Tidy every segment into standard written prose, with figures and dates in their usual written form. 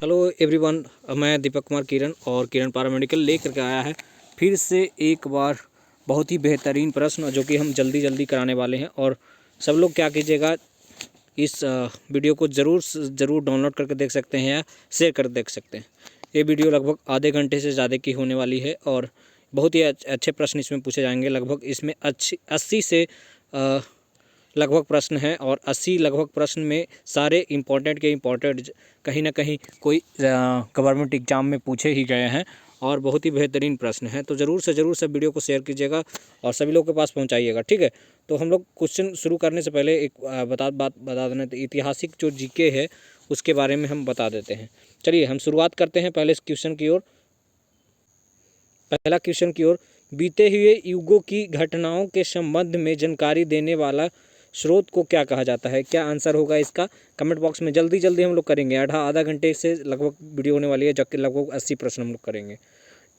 Hello everyone, मैं दीपक कुमार किरण और किरण paramedical लेकर के आया है फिर से एक बार बहुत ही बेहतरीन प्रश्न जो कि हम जल्दी कराने वाले हैं। और सब लोग क्या कीजिएगा, इस वीडियो को ज़रूर डाउनलोड करके देख सकते हैं या शेयर कर देख सकते हैं। ये वीडियो लगभग आधे घंटे से ज़्यादा की होने वाली है और बहुत ही अच्छे प्रश्न इसमें पूछे जाएंगे। लगभग इसमें 80 से लगभग प्रश्न हैं और 80 लगभग प्रश्न में सारे इम्पोर्टेंट कहीं ना कहीं कोई गवर्नमेंट एग्ज़ाम में पूछे ही गए हैं और बहुत ही बेहतरीन प्रश्न हैं। तो ज़रूर से ज़रूर सब वीडियो को शेयर कीजिएगा और सभी लोगों के पास पहुंचाइएगा, ठीक है। तो हम लोग क्वेश्चन शुरू करने से पहले एक बात बता देना, तो ऐतिहासिक जो जीके है उसके बारे में हम बता देते हैं। चलिए हम शुरुआत करते हैं पहले क्वेश्चन की ओर। पहला क्वेश्चन की ओर, बीते हुए युगों की घटनाओं के संबंध में जानकारी देने वाला स्रोत को क्या कहा जाता है? क्या आंसर होगा इसका? कमेंट बॉक्स में जल्दी हम लोग करेंगे। आधा घंटे से लगभग वीडियो होने वाली है, जबकि लगभग 80 प्रश्न हम लोग करेंगे।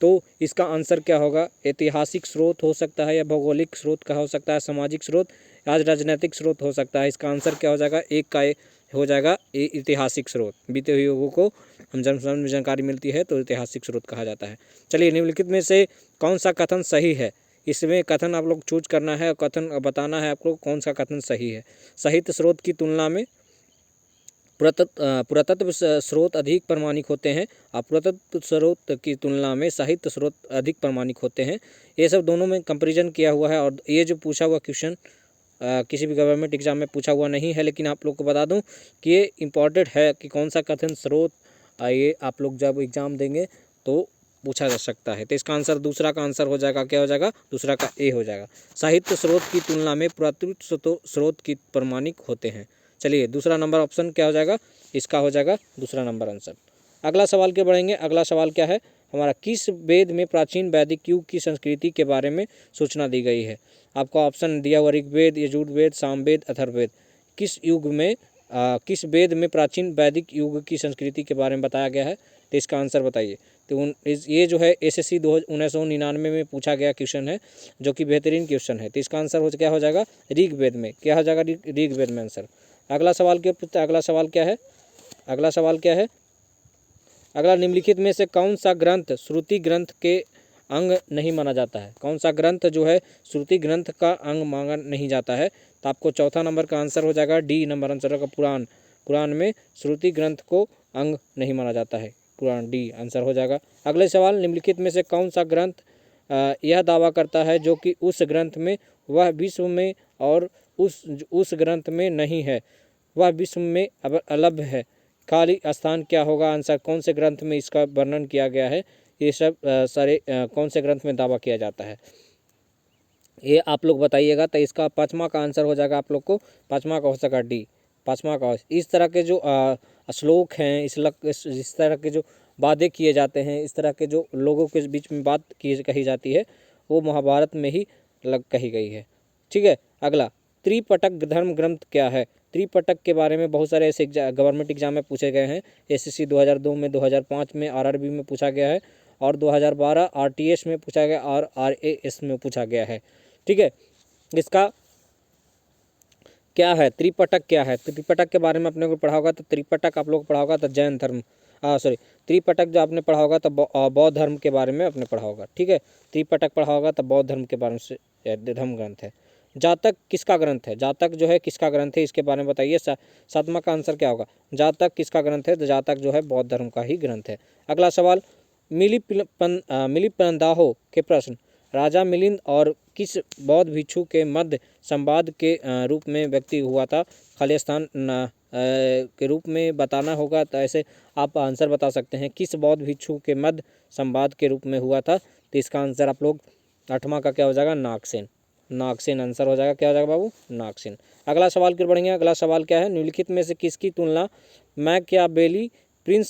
तो इसका आंसर क्या होगा? ऐतिहासिक स्रोत हो सकता है या भौगोलिक स्रोत का हो सकता है, सामाजिक स्रोत या राजनीतिक स्रोत हो सकता है। इसका आंसर क्या हो जाएगा? एक का हो जाएगा ऐतिहासिक स्रोत। बीते हुए युगों को हम जानकारी मिलती है तो ऐतिहासिक स्रोत कहा जाता है। चलिए, निम्नलिखित में से कौन सा कथन सही है? इसमें कथन आप लोग चूज करना है और कथन बताना है आपको कौन सा कथन सही है। साहित्य स्रोत की तुलना में पुरातत्व स्रोत अधिक प्रामाणिक होते हैं और पुरातत्व स्रोत की तुलना में साहित्य स्रोत अधिक प्रामाणिक होते हैं। ये सब दोनों में कंपैरिजन किया हुआ है और ये जो पूछा हुआ क्वेश्चन किसी भी गवर्नमेंट एग्जाम में पूछा हुआ नहीं है, लेकिन आप लोग को बता दूं कि ये इम्पॉर्टेंट है कि कौन सा कथन स्रोत ये आप लोग जब एग्ज़ाम देंगे तो पूछा जा सकता है। तो इसका आंसर दूसरा का आंसर हो जाएगा, क्या हो जाएगा? दूसरा का ए हो जाएगा। साहित्य स्रोत की तुलना में पुरातत्व स्रोत की प्रामाणिक होते हैं। चलिए, दूसरा नंबर ऑप्शन क्या हो जाएगा? इसका हो जाएगा दूसरा नंबर आंसर। अगला सवाल के बढ़ेंगे। अगला सवाल क्या है हमारा? किस वेद में प्राचीन वैदिक युग की संस्कृति के बारे में सूचना दी गई है? आपको ऑप्शन दिया हुआ ऋग्वेद, यजुर्वेद, सामवेद, अथर्ववेद। किस युग में किस वेद में प्राचीन वैदिक युग की संस्कृति के बारे में बताया गया है? तो इसका आंसर बताइए। तो ये जो है एसएससी 1999 में पूछा गया क्वेश्चन है, जो कि बेहतरीन क्वेश्चन है। तो इसका आंसर क्या हो जाएगा? ऋग्वेद में। क्या हो जाएगा? ऋग्वेद में आंसर। अगला सवाल अगला सवाल क्या है? अगला सवाल क्या है? अगला, निम्नलिखित में से कौन सा ग्रंथ श्रुति ग्रंथ के अंग नहीं माना जाता है? कौन सा ग्रंथ जो है श्रुति ग्रंथ का अंग माना नहीं जाता है? तो आपको चौथा नंबर का आंसर हो जाएगा डी नंबर आंसर होगा पुराण। पुराण में श्रुति ग्रंथ को अंग नहीं माना जाता है। पुराण, डी आंसर हो जाएगा। अगले सवाल, निम्नलिखित में से कौन सा ग्रंथ यह दावा करता है जो कि उस ग्रंथ में वह विश्व में और उस ग्रंथ में नहीं है, वह विश्व में अलभ है? खाली स्थान क्या होगा? आंसर कौन से ग्रंथ में इसका वर्णन किया गया है? ये सब सारे कौन से ग्रंथ में दावा किया जाता है, ये आप लोग बताइएगा। तो इसका पाँचवा का आंसर हो जाएगा आप लोग को, पाँचवा का हो सका डी। पाँचवा का इस तरह के जो श्लोक हैं, इस तरह के जो वादे किए जाते हैं, इस तरह के जो लोगों के बीच में बात कही जाती है, वो महाभारत में ही कही गई है, ठीक है। अगला, त्रिपिटक धर्म ग्रंथ क्या है? त्रिपिटक के बारे में बहुत सारे ऐसे गवर्नमेंट एग्जाम में पूछे गए हैं। एसएससी 2002 में, 2005 में आरआरबी में पूछा गया है और 2012 आरटीएस में पूछा गया और आरएएस में पूछा गया है, ठीक है। इसका क्या है? त्रिपिटक क्या है? त्रिपिटक के बारे में अपने को पढ़ा होगा। तो त्रिपिटक आप लोग पढ़ा होगा तो जैन धर्म, त्रिपिटक जो आपने पढ़ा होगा तो बौद्ध धर्म के बारे में आपने पढ़ा होगा, ठीक है। त्रिपिटक पढ़ा होगा तो बौद्ध धर्म के बारे में धर्म ग्रंथ है। जातक किसका ग्रंथ है? जातक जो है किसका ग्रंथ है, इसके बारे में बताइए। सातवां का आंसर क्या होगा? जातक किसका ग्रंथ है? तो जातक जो है बौद्ध धर्म का ही ग्रंथ है। अगला सवाल, मिलिंदाहो के प्रश्न, राजा मिलिंद और किस बौद्ध भिक्षु के मध्य संवाद के रूप में व्यक्ति हुआ था? खाली स्थान के रूप में बताना होगा। तो ऐसे आप आंसर बता सकते हैं, किस बौद्ध भिक्षु के मध्य संवाद के रूप में हुआ था? तो इसका आंसर आप लोग आठवां का क्या हो जाएगा? नागसेन। नागसेन आंसर हो जाएगा। क्या हो जाएगा बाबू? नागसेन। अगला सवाल की बढ़ेंगे। अगला सवाल क्या है? निम्नलिखित में से किसकी तुलना मैकियावेली प्रिंस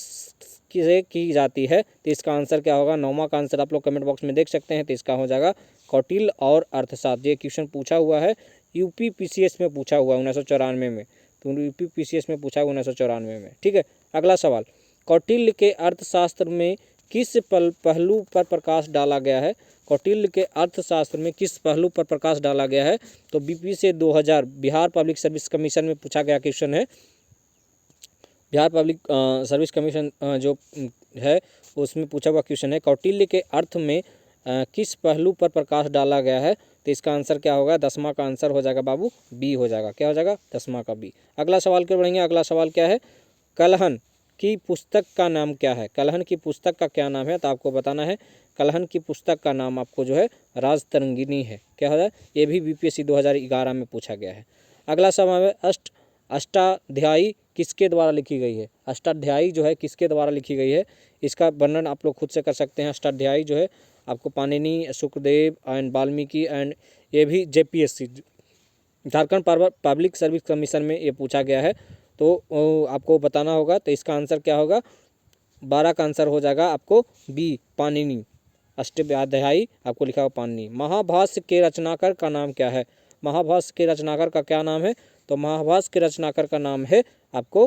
से की जाती है? तो इसका आंसर क्या होगा? नौवां का आंसर आप लोग कमेंट बॉक्स में देख सकते हैं। तो इसका हो जाएगा कौटिल्य और अर्थशास्त्र। ये क्वेश्चन पूछा हुआ है, यूपी पीसीएस में पूछा हुआ 1994 में। तो यूपी पीसीएस में पूछा हुआ 1994 में, ठीक है। अगला सवाल, कौटिल्य के अर्थशास्त्र में किस पहलू पर प्रकाश डाला गया है? कौटिल्य के अर्थशास्त्र में किस पहलू पर प्रकाश डाला गया है? तो बीपी से 2000 बिहार पब्लिक सर्विस कमीशन में पूछा गया क्वेश्चन है। बिहार पब्लिक सर्विस कमीशन जो है उसमें पूछा हुआ क्वेश्चन है, कौटिल्य के अर्थ में किस पहलू पर प्रकाश डाला गया है? तो इसका आंसर क्या होगा? 10वां का आंसर हो जाएगा बाबू बी हो जाएगा। क्या हो जाएगा? 10वां का बी। अगला सवाल क्यों बढ़ेंगे? अगला सवाल क्या है? कलहन की पुस्तक का नाम क्या है? कलहन की पुस्तक का क्या नाम है? तो आपको बताना है। कलहन की पुस्तक का नाम आपको जो है राजतरंगिणी है। क्या हो जाए? ये भी बीपीएससी 2011 में पूछा गया है। अगला सवाल है अष्टाध्यायी किसके द्वारा लिखी गई है? अष्टाध्यायी जो है किसके द्वारा लिखी गई है? इसका वर्णन आप लोग खुद से कर सकते हैं। अष्टाध्यायी जो है आपको पाणिनि, शुकदेव एंड वाल्मीकि एंड ये भी JPSC Jharkhand public service commission में ये पूछा गया है। तो आपको बताना होगा। तो इसका आंसर क्या होगा? 12 का आंसर हो जाएगा आपको बी पाणिनि। अष्टाध्यायी आपको लिखा हुआ पाणिनि। महाभाष्य के रचनाकार का नाम क्या है? महाभाष्य के रचनाकार का क्या नाम है? तो महाभाष्य के रचनाकार का नाम है आपको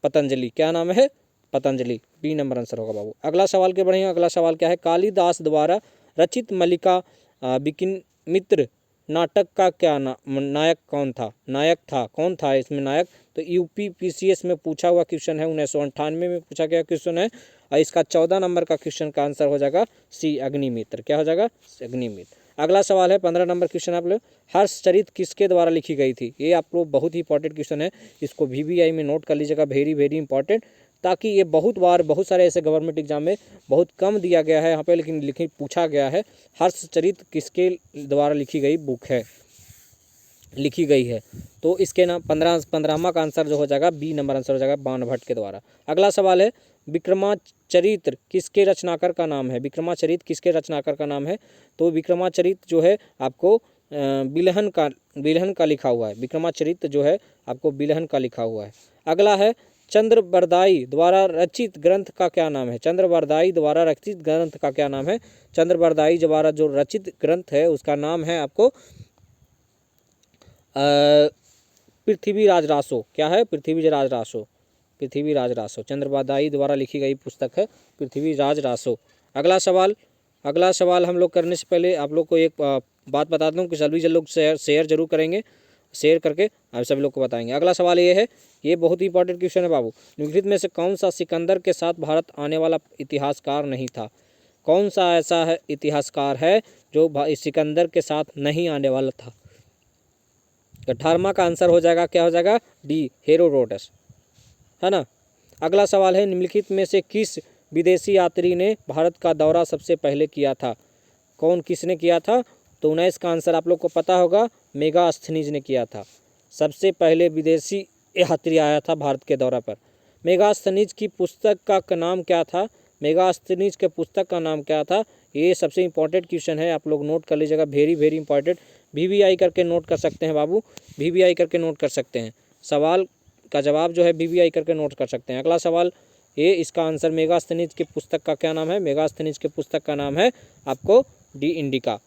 पतंजलि। क्या नाम है? पतंजलि। बी नंबर आंसर होगा बाबू। अगला सवाल के बढ़ेंगे। अगला सवाल क्या है? कालिदास द्वारा रचित मल्लिका विपिनमित्र नाटक का क्या नायक कौन था? नायक था कौन था इसमें नायक? तो यूपीपीसीएस में पूछा हुआ क्वेश्चन है, 1998 में पूछा गया क्वेश्चन है। और इसका 14 नंबर का क्वेश्चन का आंसर हो जाएगा सी अग्निमित्र। क्या हो जाएगा? अग्निमित्र। अगला सवाल है 15 नंबर क्वेश्चन आप लोग, हर्षचरित किसके द्वारा लिखी गई थी? ये आप लोग बहुत ही इंपॉर्टेंट क्वेश्चन है, इसको VVI में नोट कर लीजिएगा। वेरी वेरी इंपॉर्टेंट, ताकि ये बहुत बार बहुत सारे ऐसे गवर्नमेंट एग्जाम में बहुत कम दिया गया है यहाँ पे, लेकिन पूछा गया है हर्षचरित किसके द्वारा लिखी गई बुक है, लिखी गई है। तो इसके नाम 15वां का आंसर जो हो जाएगा बी नंबर आंसर हो जाएगा बाणभट्ट के द्वारा। अगला सवाल है विक्रमाचरित्र किसके रचनाकार का नाम है? विक्रमाचरित्र किसके रचनाकार का नाम है? तो विक्रमाचरित्र जो है आपको बिलहन का लिखा हुआ है। विक्रमाचरित्र जो है आपको बिलहन का लिखा हुआ है। अगला है चंद्रबरदाई द्वारा रचित ग्रंथ का क्या नाम है? चंद्रबरदाई द्वारा रचित ग्रंथ का क्या नाम है? चंद्रबरदाई द्वारा जो रचित ग्रंथ है उसका नाम है आपको पृथ्वीराज रासो। क्या है? पृथ्वीराज रासो। पृथ्वीराज रासो चंद्रबरदाई द्वारा लिखी गई पुस्तक है पृथ्वीराज रासो। अगला सवाल हम लोग करने से पहले आप लोग को एक बात बता दूं कि सभी लोग शेयर जरूर करेंगे, शेयर करके आप सभी लोग को बताएंगे। अगला सवाल ये है, ये बहुत ही इंपॉर्टेंट क्वेश्चन है बाबू। निम्नलिखित में से कौन सा सिकंदर के साथ भारत आने वाला इतिहासकार नहीं था? कौन सा ऐसा है इतिहासकार है जो सिकंदर के साथ नहीं आने वाला था? 18वां का आंसर हो जाएगा क्या हो जाएगा? डी हेरोडोटस, है ना। अगला सवाल है निम्नलिखित में से किस विदेशी यात्री ने भारत का दौरा सबसे पहले किया था? कौन किसने किया था? तो 19 का आंसर आप लोग को पता होगा, मेगास्थनीज ने किया था। सबसे पहले विदेशी यात्री आया था भारत के दौरा पर। मेगास्थनीज की पुस्तक का नाम क्या था? मेगास्थनीज के पुस्तक का नाम क्या था? ये सबसे इंपॉर्टेंट क्वेश्चन है, आप लोग नोट कर लीजिएगा। वेरी वेरी इंपॉर्टेंट, VVI करके नोट कर सकते हैं बाबू, VVI करके नोट कर सकते हैं। सवाल का जवाब जो है VVI करके नोट कर सकते हैं। अगला सवाल ये, इसका आंसर मेगास्थनीज की पुस्तक का क्या नाम है? मेगास्थनीज के पुस्तक का नाम है आपको डी इंडिका।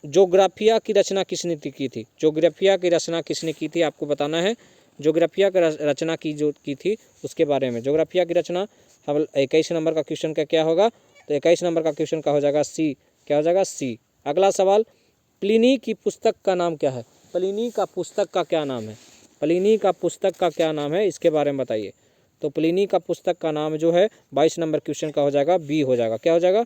ज्योग्राफिया की रचना किसने की थी? ज्योग्राफिया की रचना किसने की थी आपको बताना है। ज्योग्राफिया की रचना की थी उसके बारे में। ज्योग्राफिया की रचना हम 21 नंबर का क्वेश्चन का क्या होगा? तो 21 नंबर का क्वेश्चन का हो जाएगा सी। क्या हो जाएगा? सी। अगला सवाल, प्लिनी की पुस्तक का नाम क्या है? प्लिनी का पुस्तक का क्या नाम है? प्लिनी का पुस्तक का क्या नाम है, इसके बारे में बताइए। तो प्लिनी का पुस्तक का नाम जो है 22 नंबर क्वेश्चन का हो जाएगा बी हो जाएगा। क्या हो जाएगा?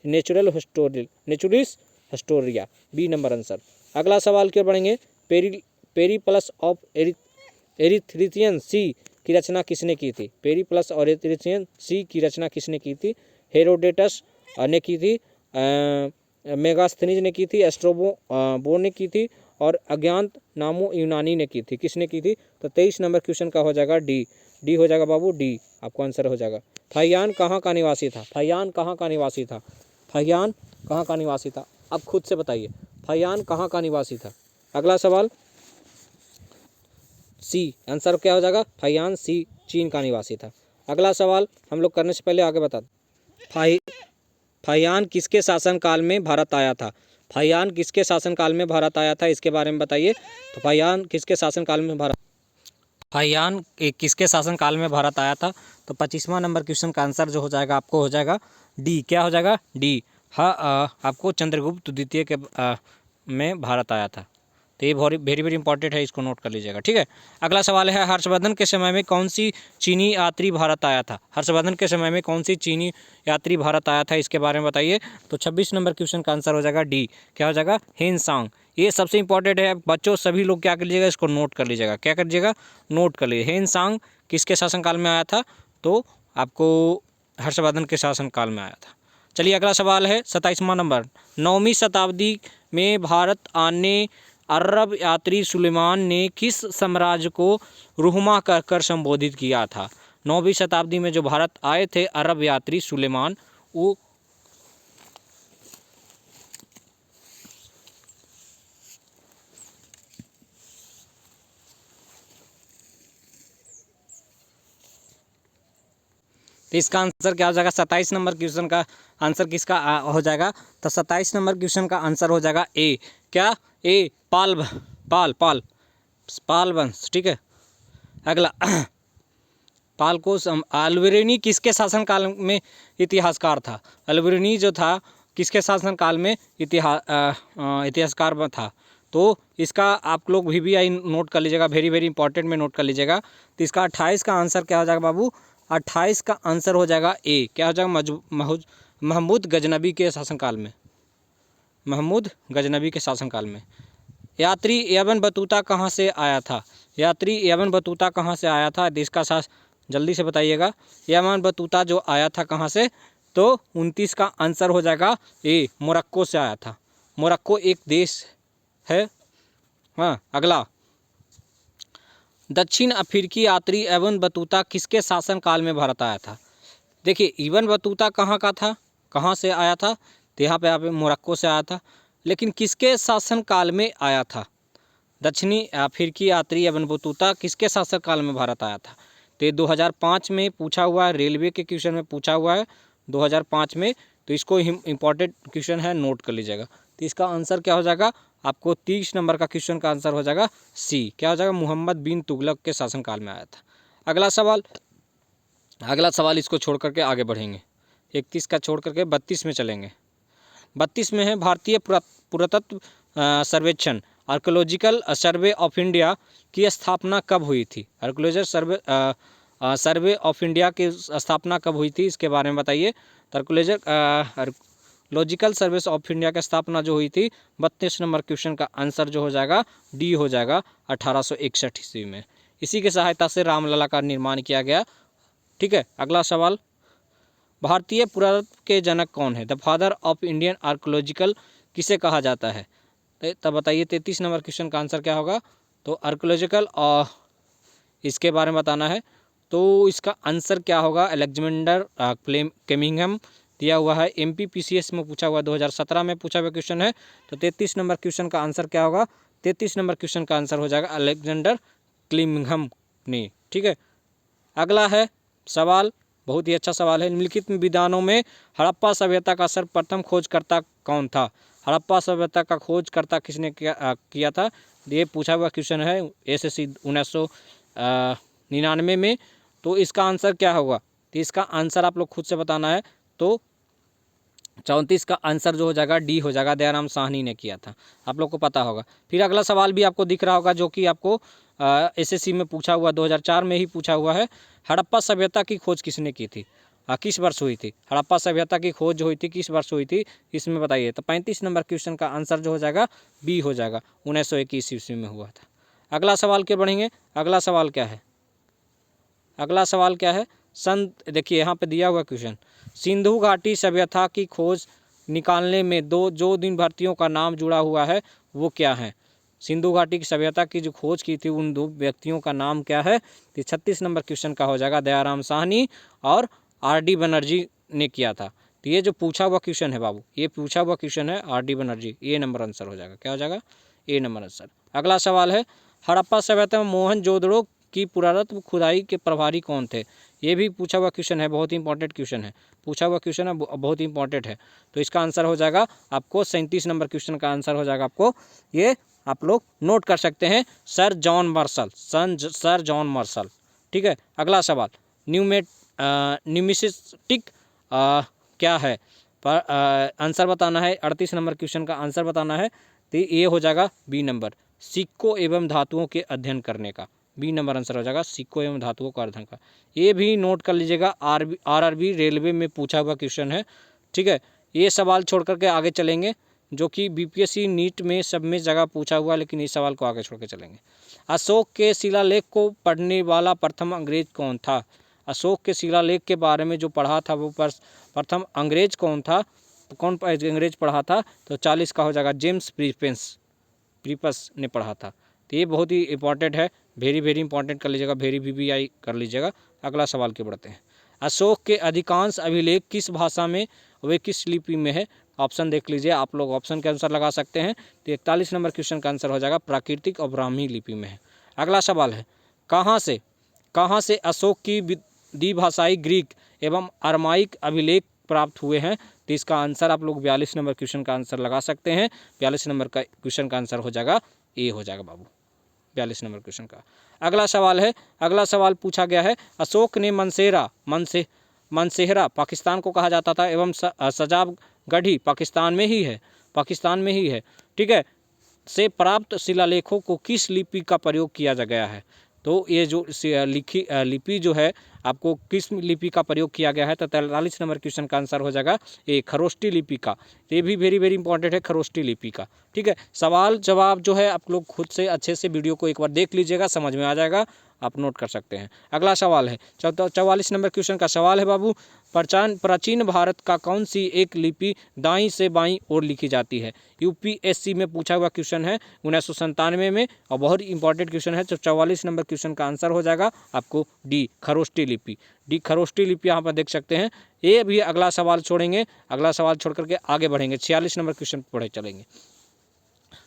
Naturalis Historia, B number answer. अगला सवाल की ओर बढ़ेंगे, पेरिप्लस ऑफ एरिथ्रियन सी की रचना किसने की थी? पेरिप्लस और एरिथ्रियन सी की रचना किसने की थी? हेरोडेटस ने की थी, मेगास्थनीज ने की थी, एस्ट्रोबो ने की थी, और अज्ञात नामो यूनानी ने की थी। किसने की थी? तो 23 नंबर क्वेश्चन का हो जाएगा डी। डी हो जाएगा बाबू, डी आपको आंसर हो जाएगा। फाहियान कहाँ का निवासी था? फाहियान कहाँ का निवासी था? फाहियान कहाँ का निवासी था? आप खुद से बताइए, फाहियान कहाँ का निवासी था? अगला सवाल सी, आंसर क्या हो जाएगा? फाहियान सी चीन का निवासी था। अगला सवाल हम लोग करने से पहले आगे बता दें, फाहियान किसके शासनकाल में भारत आया था? फाहियान किसके शासनकाल में भारत आया था, इसके बारे में बताइए। तो फाहियान किसके शासनकाल में किसके शासनकाल में भारत आया था? तो 25वां नंबर क्वेश्चन का आंसर जो हो जाएगा आपको हो जाएगा डी। क्या हो जाएगा? डी। हाँ, आपको चंद्रगुप्त द्वितीय के में भारत आया था। तो ये वेरी वेरी इंपॉर्टेंट है, इसको नोट कर लीजिएगा, ठीक है। अगला सवाल है, हर्षवर्धन के समय में कौन सी चीनी यात्री भारत आया था? हर्षवर्धन के समय में कौन सी चीनी यात्री भारत आया था, इसके बारे में बताइए। तो 26 नंबर क्वेश्चन का आंसर हो जाएगा डी, क्या हो जाएगा, हेनसांग। ये सबसे इंपॉर्टेंट है बच्चों, सभी लोग क्या कर लीजिएगा, इसको नोट कर लीजिएगा, क्या कर लीजिएगा, नोट कर लीजिए। हेनसांग किसके शासनकाल में आया था? तो आपको हर्षवर्धन के शासनकाल में आया था। चलिए अगला सवाल है 27वां नंबर, 9वीं शताब्दी में भारत आने अरब यात्री सुलेमान ने किस साम्राज्य को रुहमा कहकर संबोधित किया था? 9वीं शताब्दी में जो भारत आए थे अरब यात्री सुलेमान, वो तो इसका आंसर क्या हो जाएगा? 27 नंबर क्वेश्चन का आंसर किसका हो जाएगा? तो 27 नंबर क्वेश्चन का आंसर हो जाएगा ए, क्या, ए, पाल वंश, ठीक है। अगला पालकोस अल्बेरुनी किसके शासनकाल में इतिहासकार था? अल्बेरुनी जो था किसके शासनकाल में इतिहासकार था? तो इसका आप लोग VVI नोट कर लीजिएगा, वेरी वेरी इंपॉर्टेंट में नोट कर लीजिएगा। तो इसका 28 का आंसर क्या हो जाएगा बाबू? 28 का आंसर हो जाएगा ए, क्या हो जाएगा, महमूद गजनबी के शासनकाल में, महमूद गजनबी के शासनकाल में। यात्री इब्न बतूता कहाँ से आया था? यात्री इब्न बतूता कहाँ से आया था? देश का साथ जल्दी से बताइएगा। इब्न बतूता जो आया था कहाँ से? तो 29 का आंसर हो जाएगा ए, मोरक्को से आया था। मोरक्को एक देश है। हाँ, अगला, दक्षिण अफ्रीकी यात्री इब्न बतूता किसके शासनकाल में भारत आया था? देखिए इब्न बतूता कहाँ का था, कहाँ से आया था? तो यहाँ पे मोरक्को से आया था, लेकिन किसके शासनकाल में आया था? दक्षिणी अफ्रीकी यात्री इब्न बतूता किसके शासनकाल में भारत आया था? तो 2005 में पूछा हुआ है, रेलवे के क्वेश्चन में पूछा हुआ है 2005 में, तो इसको इम्पॉर्टेंट क्वेश्चन है, नोट कर लीजिएगा। तो इसका आंसर क्या हो जाएगा आपको? 30 नंबर का क्वेश्चन का आंसर हो जाएगा सी, क्या हो जाएगा, मोहम्मद बिन तुगलक के शासनकाल में आया था। अगला सवाल इसको छोड़ करके आगे बढ़ेंगे, 31 का छोड़ करके 32 में चलेंगे। 32 में है, भारतीय पुरातत्व सर्वेक्षण आर्कोलॉजिकल सर्वे ऑफ इंडिया की स्थापना कब हुई थी? आर्कोलॉजिकल सर्वे ऑफ इंडिया की स्थापना कब हुई थी, इसके बारे में बताइए। आर्कोलॉजिकल सर्वे ऑफ इंडिया की स्थापना जो हुई थी, 32 नंबर क्वेश्चन का आंसर जो हो जाएगा डी हो जाएगा, 1861 ईस्वी में। इसी की सहायता से रामलला का निर्माण किया गया, ठीक है। अगला सवाल, भारतीय पुरातत्व के जनक कौन है? The father of Indian archaeological किसे कहा जाता है? तब बताइए 33 नंबर क्वेश्चन का आंसर क्या होगा? तो आर्कोलॉजिकल और इसके बारे में बताना है, तो इसका आंसर क्या होगा? अलेक्जेंडर फ्लेमिंघम दिया हुआ है, MPPCS में पूछा हुआ, 2017 में पूछा हुआ क्वेश्चन है। तो 33 नंबर क्वेश्चन का आंसर क्या होगा? 33 नंबर क्वेश्चन का आंसर हो जाएगा अलेक्जेंडर फ्लेमिंघम ने, ठीक है। अगला है सवाल, बहुत ही अच्छा सवाल है, निम्नलिखित विद्वानों में हड़प्पा सभ्यता का सर्वप्रथम खोजकर्ता कौन था? हड़प्पा सभ्यता का खोजकर्ता किसने किया था? ये पूछा हुआ क्वेश्चन है SSC 1999 में। तो इसका आंसर क्या होगा? तो इसका आंसर आप लोग खुद से बताना है। तो 34 का आंसर जो हो जाएगा डी हो जाएगा, दयाराम साहनी ने किया था, आप लोग को पता होगा। फिर अगला सवाल भी आपको दिख रहा होगा, जो कि आपको SSC में पूछा हुआ, 2004 में ही पूछा हुआ है। हड़प्पा सभ्यता की खोज किसने की थी? किस वर्ष हुई थी? हड़प्पा सभ्यता की खोज जो हुई थी किस वर्ष हुई थी, इसमें बताइए। तो 35 नंबर क्वेश्चन का आंसर जो हो जाएगा बी हो जाएगा, 1921 ईस्वी में हुआ था। अगला सवाल के बढ़ेंगे। अगला सवाल क्या है? अगला सवाल क्या है? देखिए यहाँ पे दिया हुआ क्वेश्चन, सिंधु घाटी सभ्यता की खोज निकालने में जो दिन भर्तियों का नाम जुड़ा हुआ है वो क्या है? सिंधु घाटी की सभ्यता की जो खोज की थी उन 2 व्यक्तियों का नाम क्या है? तो 36 नंबर क्वेश्चन का हो जाएगा, दयाराम साहनी और RD बनर्जी ने किया था। तो ये जो पूछा हुआ क्वेश्चन है बाबू, ये पूछा हुआ क्वेश्चन है RD बनर्जी, ए नंबर आंसर हो जाएगा, क्या हो जाएगा? ए नंबर आंसर। अगला सवाल है, हड़प्पा सभ्यता में मोहनजोदड़ो की पुरातत्व खुदाई के प्रभारी कौन थे? ये भी पूछा हुआ क्वेश्चन है, बहुत ही इंपॉर्टेंट क्वेश्चन है, पूछा हुआ क्वेश्चन है, बहुत ही इंपॉर्टेंट है। तो इसका आंसर हो जाएगा आपको 37 नंबर क्वेश्चन का आंसर हो जाएगा आपको, ये आप लोग नोट कर सकते हैं, सर जॉन मार्शल, ठीक है। अगला सवाल, न्यूमिस्टिक क्या है? पर आंसर बताना है, 38 नंबर क्वेश्चन का आंसर बताना है। तो ये हो जाएगा बी नंबर, सिक्कों एवं धातुओं के अध्ययन करने का। बी नंबर आंसर हो जाएगा सिक्कों एवं धातुओं का अध्ययन का। ये भी नोट कर लीजिएगा, आरआरबी रेलवे में पूछा हुआ क्वेश्चन है। ठीक है, ये सवाल छोड़ करके आगे चलेंगे, जो कि बीपीएससी नीट में सब में जगह पूछा हुआ, लेकिन इस सवाल को आगे छोड़ के चलेंगे। अशोक के शिलालेख को पढ़ने वाला प्रथम अंग्रेज कौन था? अशोक के शिलालेख के बारे में जो पढ़ा था वो प्रथम अंग्रेज कौन था? कौन अंग्रेज पढ़ा था? तो 40 का हो जाएगा जेम्स प्रीपस ने पढ़ा था। तो ये बहुत ही इंपॉर्टेंट है, वेरी वेरी इंपॉर्टेंट कर लीजिएगा, वेरी VVI कर लीजिएगा। अगला सवाल के बढ़ते हैं। अशोक के अधिकांश अभिलेख किस भाषा में, वे किस लिपि में है? ऑप्शन देख लीजिए, आप लोग ऑप्शन के अनुसार लगा सकते हैं। तो 41 नंबर क्वेश्चन का आंसर हो जाएगा प्राकृतिक और ब्राह्मी लिपि में है। अगला सवाल है, कहाँ से अशोक की द्विभाषाई ग्रीक एवं अरमाइक अभिलेख प्राप्त हुए हैं? तो इसका आंसर आप लोग 42 नंबर क्वेश्चन का आंसर लगा सकते हैं। 42 नंबर का क्वेश्चन का आंसर हो जाएगा ए हो जाएगा बाबू, 42 नंबर क्वेश्चन का। अगला सवाल है, अगला सवाल पूछा गया है, अशोक ने मनसेहरा पाकिस्तान को कहा जाता था एवं सजाबगढ़ी पाकिस्तान में ही है, ठीक है, से प्राप्त शिलालेखों को किस लिपि का प्रयोग किया गया है? तो ये जो लिपि जो है आपको किस लिपि का प्रयोग किया गया है? तो 43 नंबर क्वेश्चन का आंसर हो जाएगा ये खरोष्टी लिपि का। ये भी वेरी वेरी इंपॉर्टेंट है, खरोष्टी लिपि का। ठीक है, सवाल जवाब जो है आप लोग खुद से अच्छे से वीडियो को एक बार देख लीजिएगा, समझ में आ जाएगा, आप नोट कर सकते हैं। अगला सवाल है 44 नंबर क्वेश्चन का सवाल है बाबू, प्राचीन भारत का कौन सी एक लिपि दाईं से बाईं ओर लिखी जाती है? यूपीएससी में पूछा हुआ क्वेश्चन है 1997 में, और बहुत इंपॉर्टेंट क्वेश्चन है। तो 44 नंबर क्वेश्चन का आंसर हो जाएगा आपको डी खरोष्टी लिपि। डी खरोष्टी लिपि यहाँ पर देख सकते हैं। ये भी अगला सवाल छोड़ेंगे, अगला सवाल छोड़ करके आगे बढ़ेंगे, 46 नंबर क्वेश्चन पढ़े चलेंगे।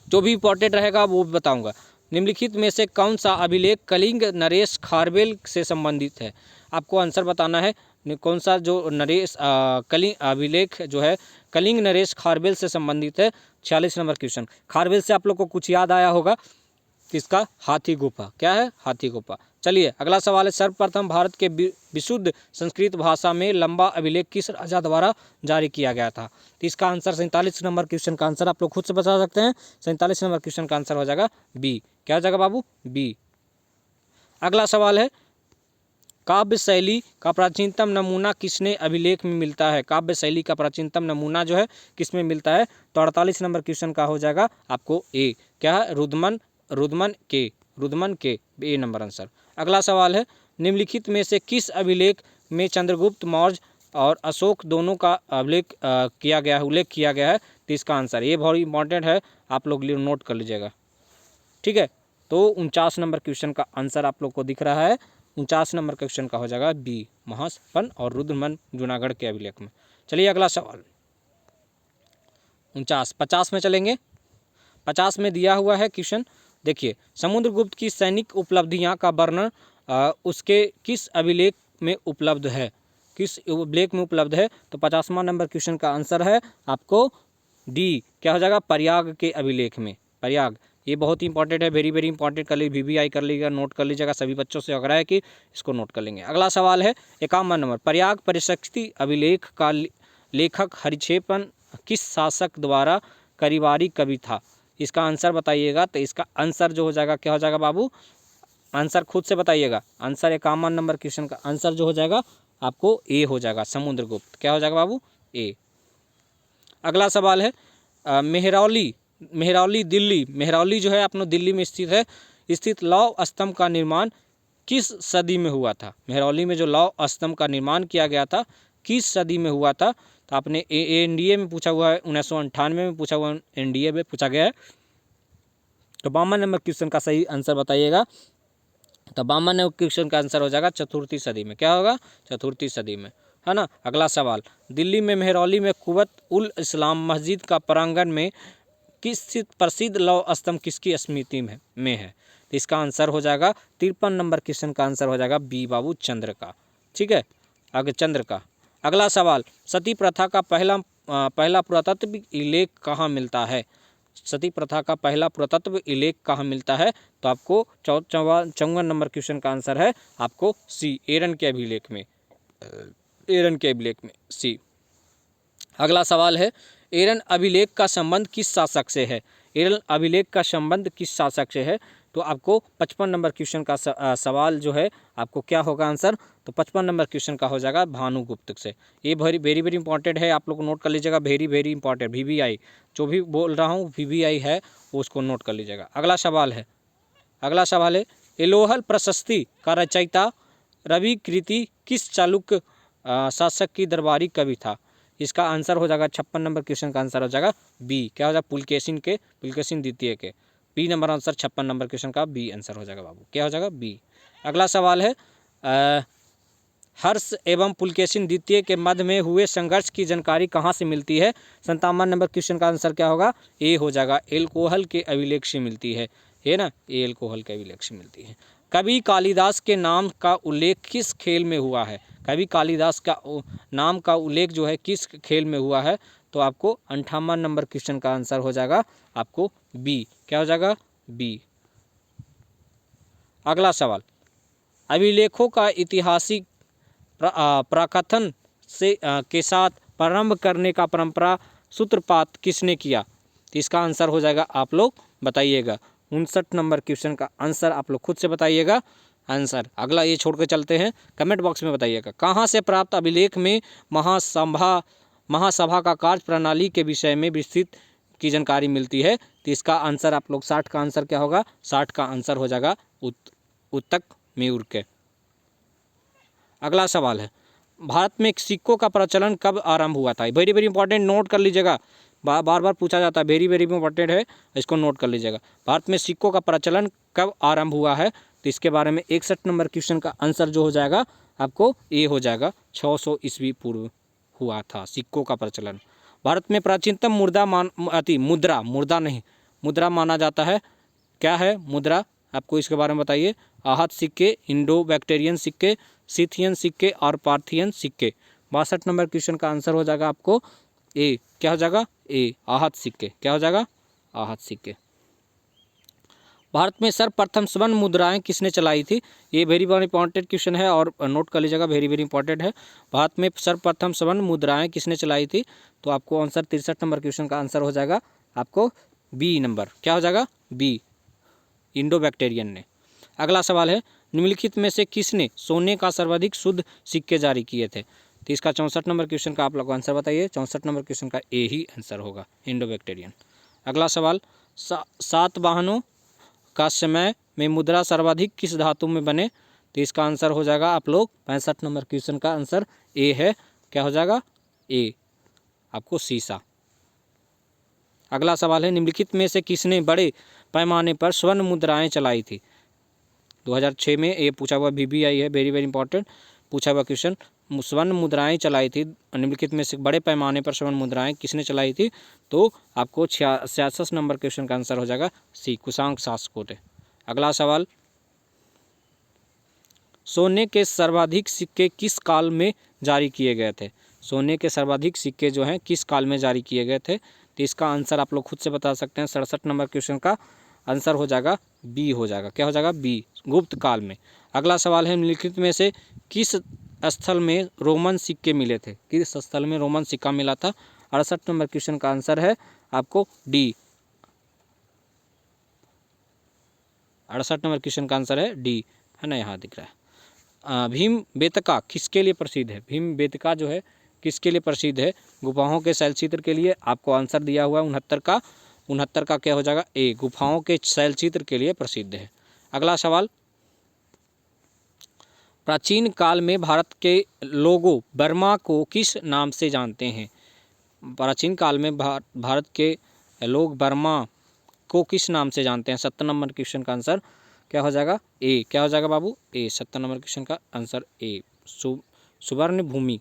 जो भी इंपॉर्टेंट रहेगा वो बताऊंगा। निम्नलिखित में से कौन सा अभिलेख कलिंग नरेश खारवेल से संबंधित है? आपको आंसर बताना है, कौन सा जो कलिंग अभिलेख जो है कलिंग नरेश खारवेल से संबंधित है। 46 नंबर क्वेश्चन। खारवेल से आप लोग को कुछ याद आया होगा, किसका? हाथी गुफा। क्या है? हाथी गुफा। चलिए अगला सवाल है, सर्वप्रथम भारत के विशुद्ध संस्कृत भाषा में लंबा अभिलेख किस राजा द्वारा जारी किया गया था? तो इसका आंसर 47 नंबर क्वेश्चन का आंसर आप लोग खुद से बता सकते हैं। 47 नंबर क्वेश्चन का आंसर हो जाएगा बी। क्या हो जाएगा बाबू? बी। अगला सवाल है, काव्य शैली का प्राचीनतम नमूना किसने अभिलेख में मिलता है? काव्य शैली का प्राचीनतम नमूना जो है किसमें मिलता है? तो 48 नंबर क्वेश्चन का हो जाएगा आपको ए। क्या है? रुदमन के ए नंबर आंसर। अगला सवाल है, निम्नलिखित में से किस अभिलेख में चंद्रगुप्त मौर्य और अशोक दोनों का उल्लेख किया गया है? तो इसका आंसर, ये बहुत इंपॉर्टेंट है, आप लोग नोट कर लीजिएगा। ठीक है, तो 49 नंबर क्वेश्चन का आंसर आप लोग को दिख रहा है, 49 नंबर क्वेश्चन का हो जाएगा बी, महासपन और रुद्रमन जूनागढ़ के अभिलेख में। चलिए अगला सवाल 50 में चलेंगे। 50 में दिया हुआ है क्वेश्चन, देखिए, समुद्रगुप्त की सैनिक उपलब्धियां का वर्णन उसके किस अभिलेख में उपलब्ध है? किस अभिलेख में उपलब्ध है? तो 50वां नंबर क्वेश्चन का आंसर है आपको डी। क्या हो जाएगा? प्रयाग के अभिलेख में। प्रयाग, ये बहुत ही इंपॉर्टेंट है, वेरी वेरी इंपॉर्टेंट कर लीजिए, VVI कर लीजिएगा, नोट कर लीजिएगा, सभी बच्चों से आग्रह है कि इसको नोट कर लेंगे। अगला सवाल है 51 नंबर, प्रयाग परिशक्ति अभिलेख का लेखक हरिक्षेपन किस शासक द्वारा करीवारी कवि था? इसका आंसर बताइएगा। तो इसका आंसर जो हो जाएगा, क्या हो जाएगा बाबू? आंसर खुद से बताइएगा। आंसर 51 नंबर क्वेश्चन का आंसर जो हो जाएगा आपको ए हो जाएगा, समुद्रगुप्त। क्या हो जाएगा बाबू? ए। अगला सवाल है, मेहरौली दिल्ली, मेहरौली जो है अपना दिल्ली में स्थित लौह स्तंभ का निर्माण किस सदी में हुआ था? मेहरौली में जो लौह स्तंभ का निर्माण किया गया था किस सदी में हुआ था? तो आपने एनडीए में पूछा हुआ है, 1998 में पूछा हुआ है, एनडीए में पूछा गया है। तो 52 नंबर क्वेश्चन का सही आंसर बताइएगा। तो 52 नंबर क्वेश्चन का आंसर हो जाएगा चतुर्थी सदी में। क्या होगा? चतुर्थी सदी में, है ना। अगला सवाल, दिल्ली में मेहरौली में कुवत उल इस्लाम मस्जिद का प्रांगण में किस प्रसिद्ध लौह स्तंभ किसकी स्मृति में है? तो इसका आंसर हो जाएगा 53 नंबर क्वेश्चन का आंसर हो जाएगा बी बाबू, चंद्र का। ठीक है, आगे चंद्र का। अगला सवाल, सती प्रथा का पहला पुरातत्व उल्लेख कहाँ मिलता है? सती प्रथा का पहला पुरातत्व उल्लेख कहाँ मिलता है? तो आपको 54 नंबर क्वेश्चन का आंसर है आपको सी, एरन के अभिलेख में। एरन के अभिलेख में सी। अगला सवाल है, एरन अभिलेख का संबंध किस शासक से है? एल अभिलेख का संबंध किस शासक से है? तो आपको 55 नंबर क्वेश्चन का सवाल जो है आपको क्या होगा आंसर? तो 55 नंबर क्वेश्चन का हो जाएगा भानुगुप्त से। ये वेरी वेरी वेरी इंपॉर्टेंट है, आप लोग नोट कर लीजिएगा, वेरी वेरी इंपॉर्टेंट। VVI जो भी बोल रहा हूँ VVI है वो उसको नोट कर लीजिएगा। अगला सवाल है एलोहल प्रशस्ति का रचयिता रवि कृति किस चालुक्य शासक की दरबारी कवि था? इसका आंसर हो जाएगा 56 नंबर क्वेश्चन का आंसर हो जाएगा बी। क्या हो जाएगा? पुलकेशिन द्वितीय के। B number answer 56 number question का बी आंसर हो जाएगा बाबू। क्या हो जाएगा? बी। अगला सवाल है हर्ष एवं पुलकेशिन द्वितीय के मध्य में हुए संघर्ष की जानकारी कहाँ से मिलती है? 57 नंबर क्वेश्चन का आंसर क्या होगा? ए हो जाएगा, एल्कोहल के अभिलेख से मिलती है ना, ए एल्कोहल के अभिलेख से मिलती है। कवि कालिदास के नाम का उल्लेख किस खेल में हुआ है? कवि कालिदास का नाम का उल्लेख जो है किस खेल में हुआ है? तो आपको 58 नंबर क्वेश्चन का आंसर हो जाएगा आपको बी। क्या हो जाएगा? बी। अगला सवाल, अभिलेखों का ऐतिहासिक प्रकथन से के साथ प्रारंभ करने का परंपरा सूत्रपात किसने किया? तो इसका आंसर हो जाएगा, आप लोग बताइएगा। 59 नंबर क्वेश्चन का आंसर आप लोग खुद से बताइएगा आंसर। अगला ये छोड़ के चलते हैं, कमेंट बॉक्स में बताइएगा कहाँ से प्राप्त अभिलेख में महासभा का कार्य प्रणाली के विषय में विस्तृत की जानकारी मिलती है? तो इसका आंसर आप लोग 60 का आंसर क्या होगा? 60 का आंसर हो जाएगा उत्तक मयूर के। अगला सवाल है, भारत में सिक्कों का प्रचलन कब आरंभ हुआ था? वेरी वेरी इंपॉर्टेंट, नोट कर लीजिएगा, बार बार पूछा जाता है, वेरी वेरी इंपॉर्टेंट है, इसको नोट कर लीजिएगा। भारत में सिक्कों का प्रचलन कब आरंभ हुआ है? तो इसके बारे में 61 नंबर क्वेश्चन का आंसर जो हो जाएगा आपको ए हो जाएगा, 600 ईस्वी पूर्व हुआ था सिक्कों का प्रचलन। भारत में प्राचीनतम मुद्रा माना जाता है, क्या है मुद्रा? आपको इसके बारे में बताइए। आहत सिक्के, इंडो बैक्टीरियन सिक्के, सिथियन सिक्के और पार्थियन सिक्के। 62 नंबर क्वेश्चन का आंसर हो जाएगा आपको ए। क्या हो जाएगा? ए, आहत सिक्के। क्या हो जाएगा? आहत सिक्के। भारत में सर्वप्रथम स्वर्ण मुद्राएं किसने चलाई थी? ये वेरी वेरी इंपॉर्टेंट क्वेश्चन है और नोट कर लीजिएगा, वेरी वेरी इंपॉर्टेंट है। भारत में सर्वप्रथम स्वर्ण मुद्राएं किसने चलाई थी? तो आपको आंसर 63 नंबर क्वेश्चन का आंसर हो जाएगा आपको बी नंबर। क्या हो जाएगा? बी, इंडो बैक्टीरियन ने। अगला सवाल है, निम्नलिखित में से किसने सोने का सर्वाधिक शुद्ध सिक्के जारी किए थे? तो इसका 64 नंबर क्वेश्चन का आप लोग आंसर बताइए। 64 नंबर क्वेश्चन का ए ही आंसर होगा, इंडो बैक्टीरियन। अगला सवाल, सातवाहनों का समय में मुद्रा सर्वाधिक किस धातु में बने? तो इसका आंसर हो जाएगा आप लोग 65 नंबर क्वेश्चन का आंसर ए है। क्या हो जाएगा? ए, आपको सीसा। अगला सवाल है, निम्नलिखित में से किसने बड़े पैमाने पर स्वर्ण मुद्राएं चलाई थी? 2006 में ये पूछा हुआ VVI है, वेरी वेरी इंपॉर्टेंट पूछा हुआ क्वेश्चन। स्वर्ण मुद्राएं चलाई थी, निम्नलिखित में से बड़े पैमाने पर स्वर्ण मुद्राएं किसने चलाई थी? तो आपको 66 नंबर क्वेश्चन का आंसर हो जाएगा सी, कुशांक शासकों ने। अगला सवाल, सोने के सर्वाधिक सिक्के किस काल में जारी किए गए थे? सोने के सर्वाधिक सिक्के जो हैं किस काल में जारी किए गए थे? तो इसका आंसर आप लोग खुद से बता सकते हैं। 67 नंबर क्वेश्चन का आंसर हो जाएगा बी हो जाएगा। क्या हो जाएगा? बी, गुप्त काल में। अगला सवाल है, निम्नलिखित में से किस स्थल में रोमन सिक्के मिले थे? किस स्थल में रोमन सिक्का मिला था? 68 नंबर क्वेश्चन का आंसर है आपको डी। 68 नंबर क्वेश्चन का आंसर है डी, है ना, यहाँ दिख रहा है। भीमबेटका किसके लिए प्रसिद्ध है? भीमबेटका जो है किसके लिए प्रसिद्ध है? गुफाओं के शैलचित्र के लिए। आपको आंसर दिया हुआ है 69 का क्या हो जाएगा? ए, गुफाओं के शैलचित्र के लिए प्रसिद्ध है। अगला सवाल, प्राचीन काल में भारत के लोगों बर्मा को किस नाम से जानते हैं? प्राचीन काल में भारत के लोग बर्मा को किस नाम से जानते हैं? 70 नंबर क्वेश्चन का आंसर क्या हो जाएगा? ए। क्या हो जाएगा बाबू? ए, 70 नंबर क्वेश्चन का आंसर ए, सुवर्ण भूमि।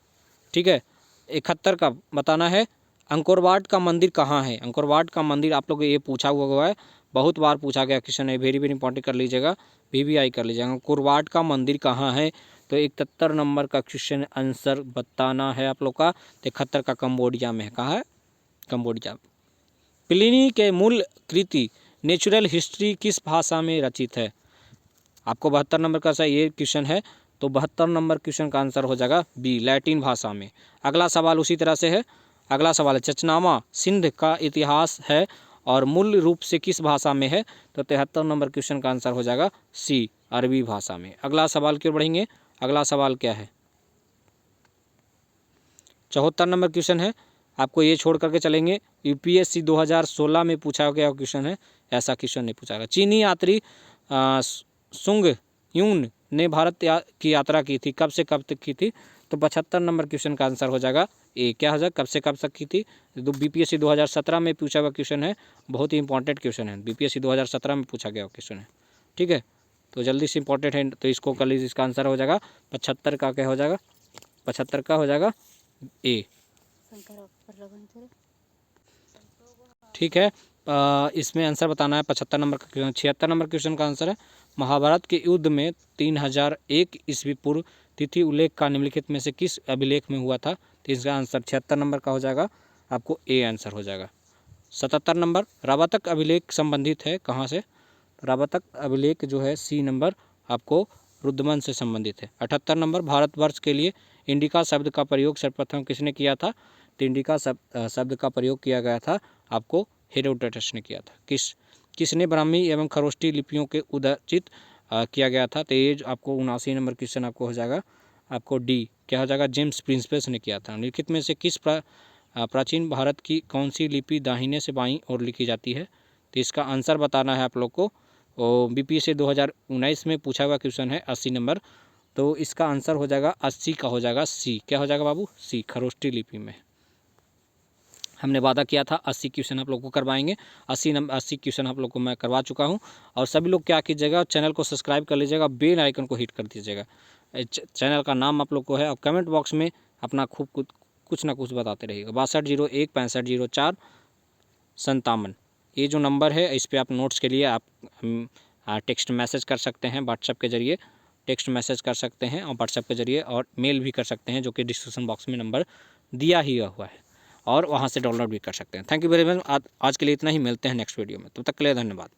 ठीक है। 71 का बताना है, अंकोरवाट का मंदिर कहाँ है? अंकोरवाट का मंदिर आप लोग ये पूछा हुआ है, बहुत बार पूछा गया क्वेश्चन है, वेरी वेरी इंपॉर्टेंट कर लीजिएगा, VVI कर लीजिएगा। अंकोरवाट का मंदिर कहाँ है? तो 71 नंबर का क्वेश्चन आंसर बताना है आप लोग का। 71 का कंबोडिया में है। कहाँ है? कंबोडिया। प्लिनी के मूल कृति नेचुरल हिस्ट्री किस भाषा में रचित है? आपको 72 नंबर का ये क्वेश्चन है, तो 72 नंबर क्वेश्चन का आंसर हो जाएगा बी, लैटिन भाषा में। अगला सवाल उसी तरह से है। अगला सवाल है, चचनामा सिंध का इतिहास है और मूल रूप से किस भाषा में है, तो 73 नंबर क्वेश्चन का आंसर हो जाएगा सी, अरबी भाषा में। अगला सवाल की ओर बढ़ेंगे। अगला सवाल क्या है, 74 नंबर क्वेश्चन है। आपको ये छोड़ करके चलेंगे, यूपीएससी 2016 में पूछा गया क्वेश्चन है, ऐसा क्वेश्चन नहीं पूछा गया। चीनी यात्री सुंग यून ने भारत की यात्रा की थी, कब से कब तक की थी, तो 75 नंबर क्वेश्चन का आंसर हो जाएगा ए। क्या हो जाएगा, कब से कब तक की थी, बीपीएससी 2017 में पूछा हुआ क्वेश्चन है, बहुत ही इंपॉर्टेंट क्वेश्चन है, बीपीएससी 2017 में पूछा गया क्वेश्चन है। ठीक है, तो जल्दी से इंपॉर्टेंट है, तो इसको कर लीजिए। इसका आंसर हो जाएगा 75 का, क्या हो जाएगा, 75 का हो जाएगा ए। ठीक है, इसमें आंसर बताना है 75 नंबर का क्वेश्चन। 76 नंबर क्वेश्चन का आंसर है, महाभारत के युद्ध में 3001 ईस्वी पूर्व तिथि उल्लेख का निम्नलिखित में से किस अभिलेख में हुआ था, तो इसका आंसर 76 नंबर का हो जाएगा, आपको ए आंसर हो जाएगा। 77 नंबर, रावतक अभिलेख संबंधित है कहाँ से, रावतक अभिलेख जो है सी नंबर आपको रुद्रमन से संबंधित है। 78 नंबर, भारतवर्ष के लिए इंडिका शब्द का प्रयोग सर्वप्रथम किसने किया था, तो इंडिका शब्द का प्रयोग किया गया था आपको हेरोडोटस ने किया था। किसने ब्राह्मी एवं खरोष्टी लिपियों के उदचित किया गया था, तो ये आपको 79 नंबर क्वेश्चन आपको हो जाएगा, आपको डी, क्या हो जाएगा, जेम्स प्रिंसेप ने किया था। निम्नलिखित में से किस प्राचीन भारत की कौन सी लिपि दाहिने से बाईं ओर लिखी जाती है, तो इसका आंसर बताना है आप लोग को। और बीपीएससी 2019 में पूछा हुआ क्वेश्चन है 80 नंबर, तो इसका आंसर हो जाएगा 80 का हो जाएगा सी। क्या हो जाएगा बाबू, सी, खरोष्टी लिपि में। हमने वादा किया था 80 क्वेश्चन आप लोग को करवाएंगे, 80 क्वेश्चन आप लोग को मैं करवा चुका हूं। और सभी लोग क्या कीजिएगा, चैनल को सब्सक्राइब कर लीजिएगा, बेल आइकन को हिट कर दीजिएगा। चैनल का नाम आप लोग को है, और कमेंट बॉक्स में अपना खूब कुछ ना कुछ बताते रहिएगा। 6201 6504 57, ये जो नंबर है, इस पर आप नोट्स के लिए आप टेक्स्ट मैसेज कर सकते हैं, व्हाट्सएप के जरिए टेक्स्ट मैसेज कर सकते हैं, और व्हाट्सएप के जरिए और मेल भी कर सकते हैं, जो कि डिस्क्रिप्शन बॉक्स में नंबर दिया ही हुआ है, और वहाँ से डाउनलोड भी कर सकते हैं। Thank you very much. आज के लिए इतना ही, मिलते हैं नेक्स्ट वीडियो में, तब तक के लिए धन्यवाद।